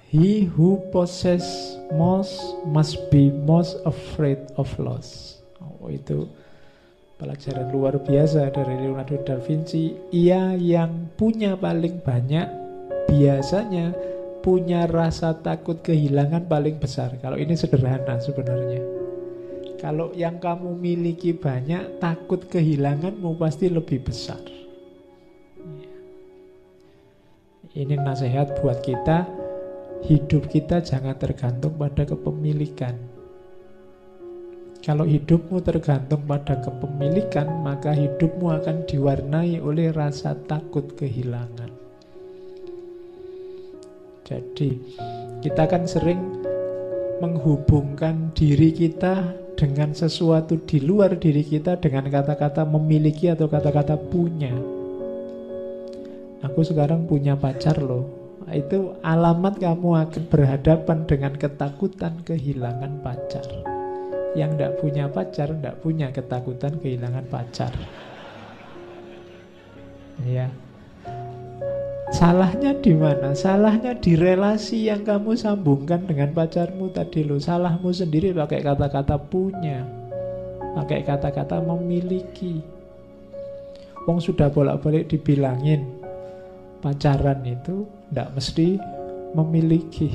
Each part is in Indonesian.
He who possess most must be most afraid of loss. Oh, itu pelajaran luar biasa dari Leonardo da Vinci. Ia yang punya paling banyak biasanya punya rasa takut kehilangan paling besar. Kalau ini sederhana sebenarnya. Kalau yang kamu miliki banyak, takut kehilanganmu pasti lebih besar. Ini nasihat buat kita. Hidup kita jangan tergantung pada kepemilikan. Kalau hidupmu tergantung pada kepemilikan, maka hidupmu akan diwarnai oleh rasa takut kehilangan. Jadi, kita kan sering menghubungkan diri kita dengan sesuatu di luar diri kita dengan kata-kata memiliki atau kata-kata punya. Aku sekarang punya pacar loh. Itu alamat kamu akan berhadapan dengan ketakutan kehilangan pacar. Yang tidak punya pacar tidak punya ketakutan kehilangan pacar. Ya. Salahnya di mana? Salahnya di relasi yang kamu sambungkan dengan pacarmu tadi loh. Salahmu sendiri pakai kata-kata punya, pakai kata-kata memiliki. Wong sudah bolak-balik dibilangin pacaran itu tidak mesti memiliki.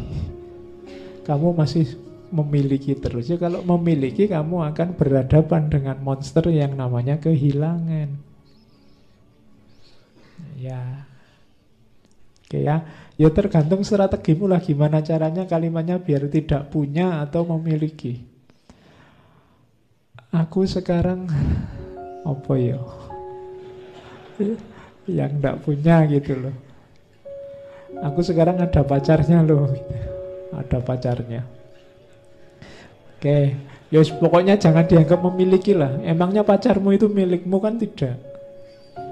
Kamu masih memiliki terus. Ya, kalau memiliki kamu akan berhadapan dengan monster yang namanya kehilangan. Ya. Oke ya. Ya tergantung strategimu lah gimana caranya kalimatnya biar tidak punya atau memiliki. Aku sekarang apa ya? Yang tidak punya gitu loh. Aku sekarang ada pacarnya loh gitu. Ada pacarnya. Oke, ya pokoknya jangan dianggap memiliki lah. Emangnya pacarmu itu milikmu kan tidak?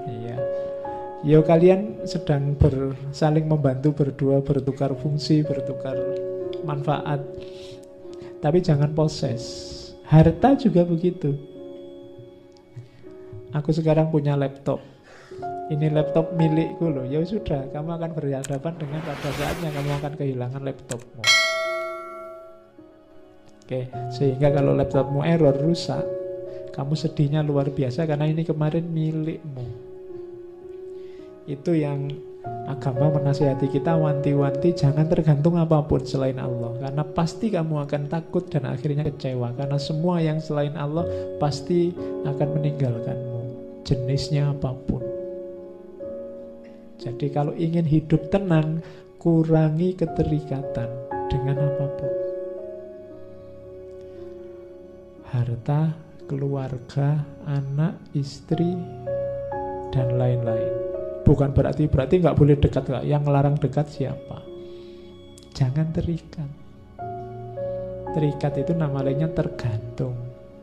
Iya. Ya kalian sedang saling membantu berdua, bertukar fungsi, bertukar manfaat. Tapi jangan poses. Harta juga begitu. Aku sekarang punya laptop. Ini laptop milikku loh. Ya sudah, kamu akan berhadapan dengan pada saatnya kamu akan kehilangan laptopmu. Oke, sehingga kalau laptopmu error, rusak, kamu sedihnya luar biasa karena ini kemarin milikmu. Itu yang agama menasihati kita, wanti-wanti jangan tergantung apapun selain Allah. Karena pasti kamu akan takut dan akhirnya kecewa. Karena semua yang selain Allah pasti akan meninggalkanmu, jenisnya apapun. Jadi kalau ingin hidup tenang, kurangi keterikatan dengan apapun. Harta, keluarga, anak, istri, dan lain-lain. Bukan berarti nggak boleh dekat, nggak. Yang ngelarang dekat siapa? Jangan terikat. Terikat itu nama lainnya tergantung.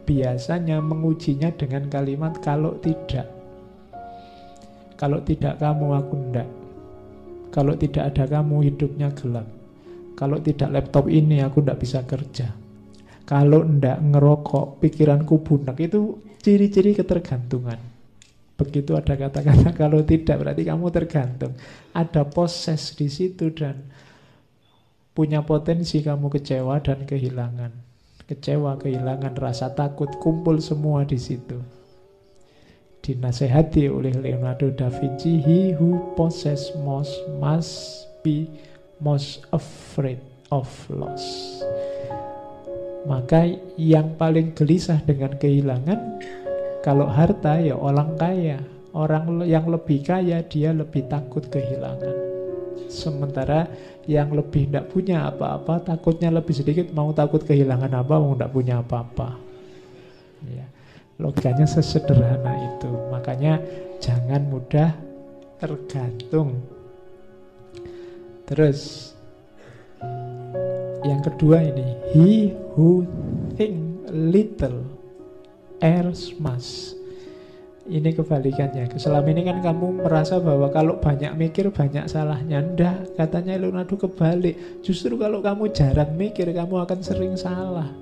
Biasanya mengujinya dengan kalimat kalau tidak. Kalau tidak kamu, aku enggak. Kalau tidak ada kamu, hidupnya gelap. Kalau tidak laptop ini, aku enggak bisa kerja. Kalau enggak ngerokok, pikiranku bunek. Itu ciri-ciri ketergantungan. Begitu ada kata-kata kalau tidak, berarti kamu tergantung. Ada poses di situ dan punya potensi kamu kecewa dan kehilangan. Kecewa, kehilangan, rasa takut, kumpul semua di situ. Dinasehati oleh Leonardo da Vinci, he who possess most must be most afraid of loss. Maka yang paling gelisah dengan kehilangan, kalau harta ya orang kaya. Orang yang lebih kaya dia lebih takut kehilangan. Sementara yang lebih tidak punya apa-apa, takutnya lebih sedikit, mau takut kehilangan apa, mau tidak punya apa-apa. Ya. Logikanya sesederhana itu. Makanya jangan mudah tergantung. Terus yang kedua ini, he who think little errs much. Ini kebalikannya. Selama ini kan kamu merasa bahwa kalau banyak mikir banyak salahnya. Ndak, katanya Leonardo kebalik. Justru kalau kamu jarang mikir, kamu akan sering salah.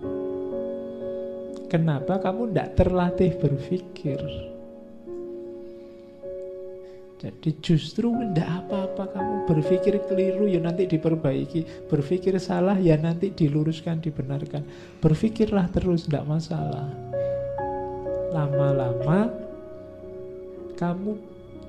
Kenapa? Kamu tidak terlatih berpikir. Jadi justru tidak apa-apa kamu berpikir keliru ya nanti diperbaiki, berpikir salah ya nanti diluruskan, dibenarkan. Berpikirlah terus, tidak masalah. Lama-lama kamu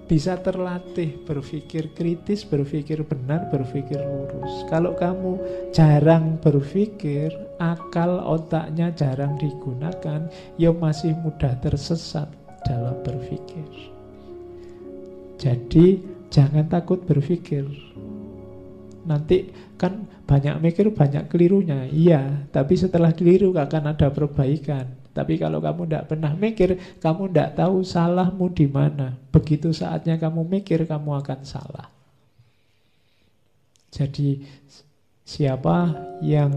bisa terlatih berpikir kritis, berpikir benar, berpikir lurus. Kalau kamu jarang berpikir, akal otaknya jarang digunakan, ya masih mudah tersesat dalam berpikir. Jadi jangan takut berpikir. Nanti kan banyak mikir, banyak kelirunya. Iya, tapi setelah keliru akan ada perbaikan. Tapi kalau kamu tidak pernah mikir, kamu tidak tahu salahmu di mana. Begitu saatnya kamu mikir, kamu akan salah. Jadi siapa yang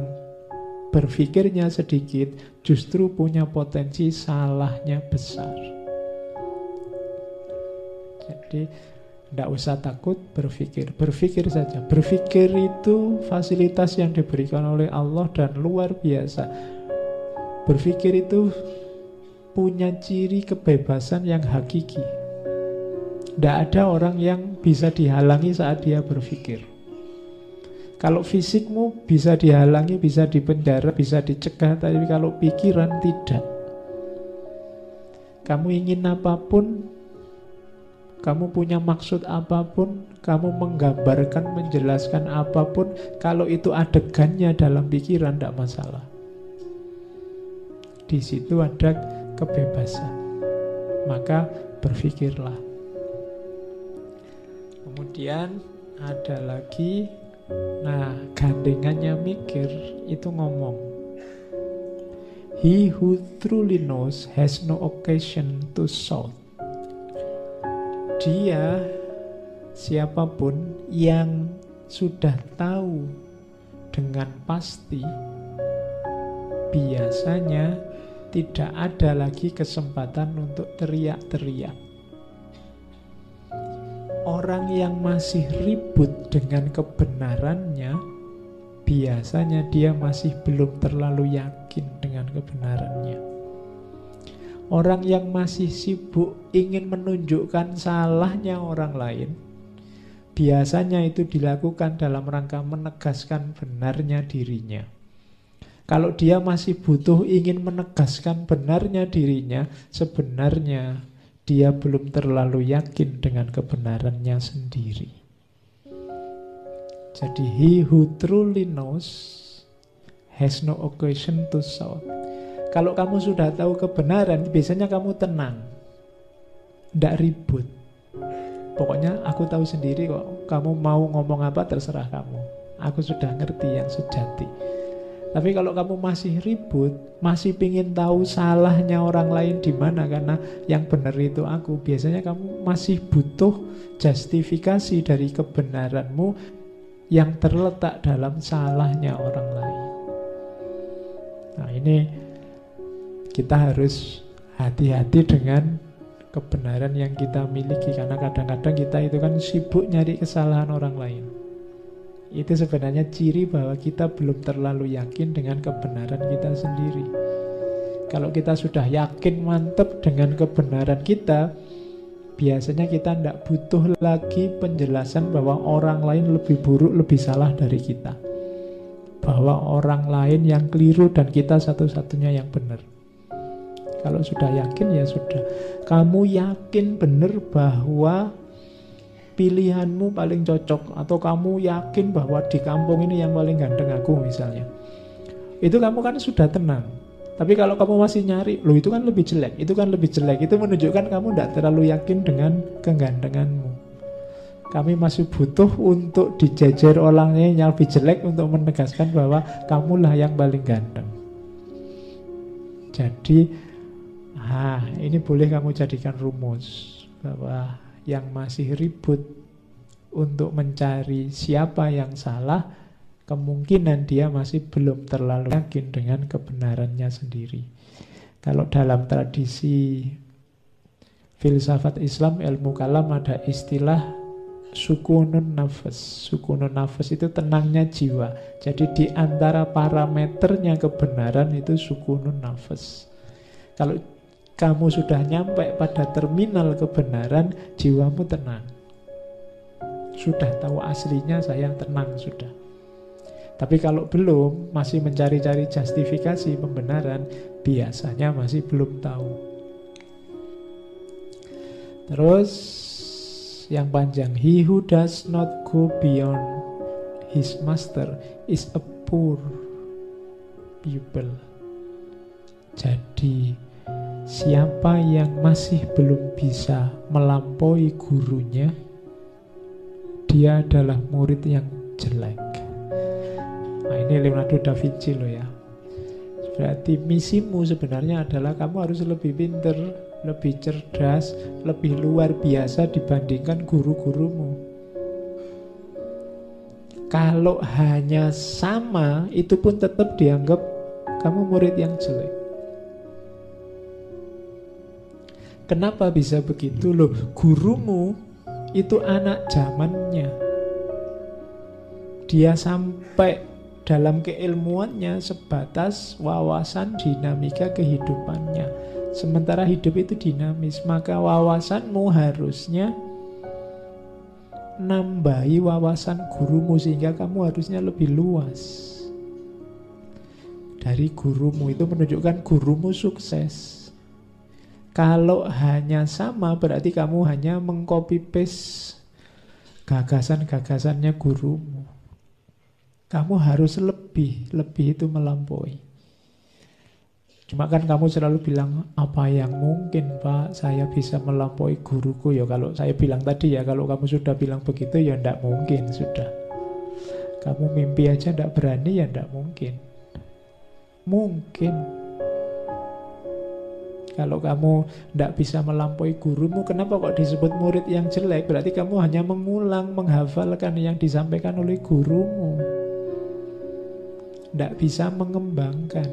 berpikirnya sedikit, justru punya potensi salahnya besar. Jadi tidak usah takut berpikir. Berpikir saja. Berpikir itu fasilitas yang diberikan oleh Allah dan luar biasa. Berpikir itu punya ciri kebebasan yang hakiki. Tidak ada orang yang bisa dihalangi saat dia berpikir. Kalau fisikmu bisa dihalangi, bisa dipenjara, bisa dicegah, tapi kalau pikiran tidak. Kamu ingin apapun, kamu punya maksud apapun, kamu menggambarkan, menjelaskan apapun, kalau itu adegannya dalam pikiran, tidak masalah. Di situ ada kebebasan. Maka berpikirlah. Kemudian ada lagi, nah gandengannya mikir itu ngomong, he who truly knows has no occasion to shout. Dia, siapapun yang sudah tahu dengan pasti, biasanya tidak ada lagi kesempatan untuk teriak-teriak. Orang yang masih ribut dengan kebenarannya, biasanya dia masih belum terlalu yakin dengan kebenarannya. Orang yang masih sibuk ingin menunjukkan salahnya orang lain, biasanya itu dilakukan dalam rangka menegaskan benarnya dirinya. Kalau dia masih butuh ingin menegaskan benarnya dirinya, sebenarnya dia belum terlalu yakin dengan kebenarannya sendiri. Jadi he who truly knows has no occasion to shout. Kalau kamu sudah tahu kebenaran, biasanya kamu tenang, tidak ribut. Pokoknya aku tahu sendiri kok, kamu mau ngomong apa terserah kamu. Aku sudah ngerti yang sejati. Tapi kalau kamu masih ribut, masih pingin tahu salahnya orang lain di mana karena yang benar itu aku, biasanya kamu masih butuh justifikasi dari kebenaranmu yang terletak dalam salahnya orang lain. Nah ini kita harus hati-hati dengan kebenaran yang kita miliki, karena kadang-kadang kita itu kan sibuk nyari kesalahan orang lain. Itu sebenarnya ciri bahwa kita belum terlalu yakin dengan kebenaran kita sendiri. Kalau kita sudah yakin mantap dengan kebenaran kita, biasanya kita tidak butuh lagi penjelasan bahwa orang lain lebih buruk, lebih salah dari kita. Bahwa orang lain yang keliru dan kita satu-satunya yang benar. Kalau sudah yakin ya sudah. Kamu yakin benar bahwa pilihanmu paling cocok, atau kamu yakin bahwa di kampung ini yang paling ganteng aku misalnya, itu kamu kan sudah tenang. Tapi kalau kamu masih nyari, loh itu kan lebih jelek, itu kan lebih jelek, itu menunjukkan kamu tidak terlalu yakin dengan kegantenganmu. Kami masih butuh untuk dijejer orang yang lebih jelek untuk menegaskan bahwa kamulah yang paling ganteng. Jadi ini boleh kamu jadikan rumus bahwa yang masih ribut untuk mencari siapa yang salah, kemungkinan dia masih belum terlalu yakin dengan kebenarannya sendiri. Kalau dalam tradisi filsafat Islam, ilmu kalam, ada istilah sukunun nafas. Sukunun nafas itu tenangnya jiwa. Jadi di antara parameternya kebenaran itu sukunun nafas. Kalau kamu sudah nyampe pada terminal kebenaran, jiwamu tenang. Sudah tahu aslinya, saya tenang sudah. Tapi kalau belum, masih mencari-cari justifikasi pembenaran, biasanya masih belum tahu. Terus yang panjang, he who does not go beyond his master is a poor pupil. Jadi siapa yang masih belum bisa melampaui gurunya, dia adalah murid yang jelek. Nah, ini Leonardo da Vinci loh ya. Berarti misimu sebenarnya adalah kamu harus lebih pinter, lebih cerdas, lebih luar biasa dibandingkan guru-gurumu. Kalau hanya sama, itu pun tetap dianggap kamu murid yang jelek. Kenapa bisa begitu loh? Gurumu itu anak zamannya. Dia sampai dalam keilmuannya sebatas wawasan dinamika kehidupannya. Sementara hidup itu dinamis, maka wawasanmu harusnya nambahi wawasan gurumu, sehingga kamu harusnya lebih luas dari gurumu. Itu menunjukkan gurumu sukses. Kalau hanya sama, berarti kamu hanya mengcopy paste gagasan-gagasannya gurumu. Kamu harus lebih itu melampaui. Cuma kan kamu selalu bilang, apa yang mungkin Pak, saya bisa melampaui guruku. Ya kalau saya bilang tadi ya, kalau kamu sudah bilang begitu ya tidak mungkin sudah. Kamu mimpi aja tidak berani ya tidak mungkin. Mungkin. Kalau kamu tidak bisa melampaui gurumu, kenapa kok disebut murid yang jelek? Berarti kamu hanya mengulang, menghafalkan yang disampaikan oleh gurumu. Tidak bisa mengembangkan.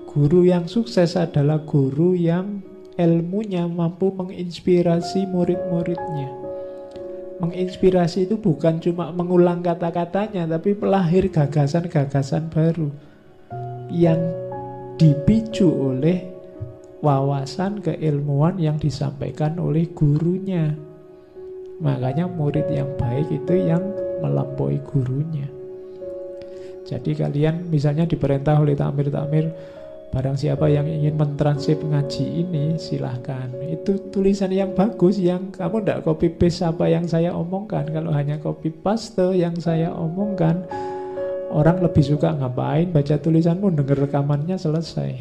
Guru yang sukses adalah guru yang ilmunya mampu menginspirasi murid-muridnya. Menginspirasi itu bukan cuma mengulang kata-katanya, tapi melahir gagasan-gagasan baru yang dipicu oleh wawasan keilmuan yang disampaikan oleh gurunya. Makanya murid yang baik itu yang melampaui gurunya. Jadi kalian misalnya diperintah oleh takmir-takmir, barang siapa yang ingin mentranskrip ngaji ini, silahkan. Itu tulisan yang bagus, yang kamu tidak copy paste apa yang saya omongkan. Kalau hanya copy paste yang saya omongkan, orang lebih suka ngapain baca tulisanmu, dengar rekamannya, selesai.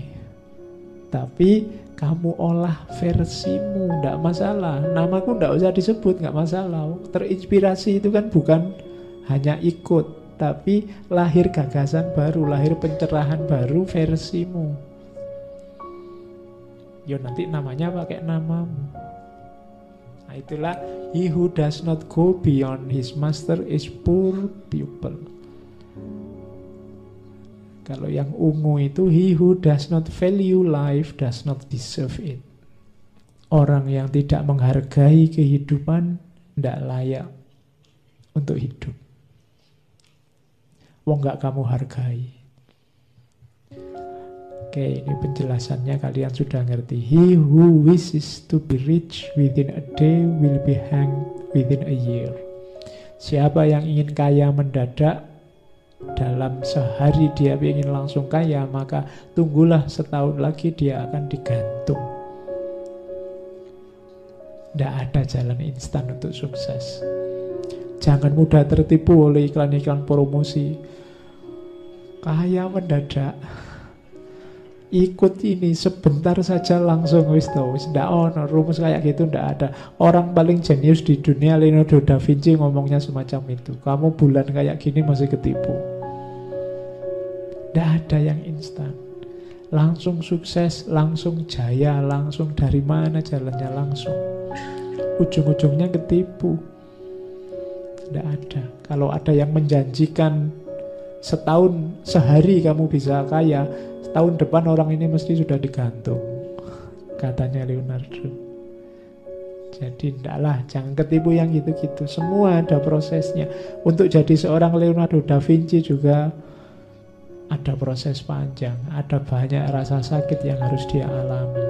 Tapi kamu olah versimu, tidak masalah. Namaku tidak usah disebut, nggak masalah. Terinspirasi itu kan bukan hanya ikut, tapi lahir gagasan baru, lahir pencerahan baru versimu. Yo nanti namanya pakai namamu. Nah itulah, he who does not go beyond his master is poor pupil. Kalau yang ungu itu, he who does not value life does not deserve it. Orang yang tidak menghargai kehidupan tidak layak untuk hidup. Wong gak kamu hargai. Oke, ini penjelasannya kalian sudah ngerti. He who wishes to be rich within a day will be hanged within a year. Siapa yang ingin kaya mendadak, dalam sehari dia ingin langsung kaya, maka tunggulah setahun lagi dia akan digantung. Tidak ada jalan instan untuk sukses. Jangan mudah tertipu oleh iklan-iklan promosi. Kaya mendadak. Ikut ini sebentar saja langsung wis tau. Ndak ono rumus kayak gitu, ndak ada. Orang paling jenius di dunia, Leonardo da Vinci, ngomongnya semacam itu. Kamu bulan kayak gini masih ketipu. Ndak ada yang instan. Langsung sukses, langsung jaya, langsung dari mana jalannya langsung. Ujung-ujungnya ketipu. Tidak ada. Kalau ada yang menjanjikan setahun, sehari kamu bisa kaya, tahun depan orang ini mesti sudah digantung, katanya Leonardo. Jadi ndaklah, jangan ketipu yang gitu-gitu. Semua ada prosesnya. Untuk jadi seorang Leonardo da Vinci juga ada proses panjang, ada banyak rasa sakit yang harus dia alami.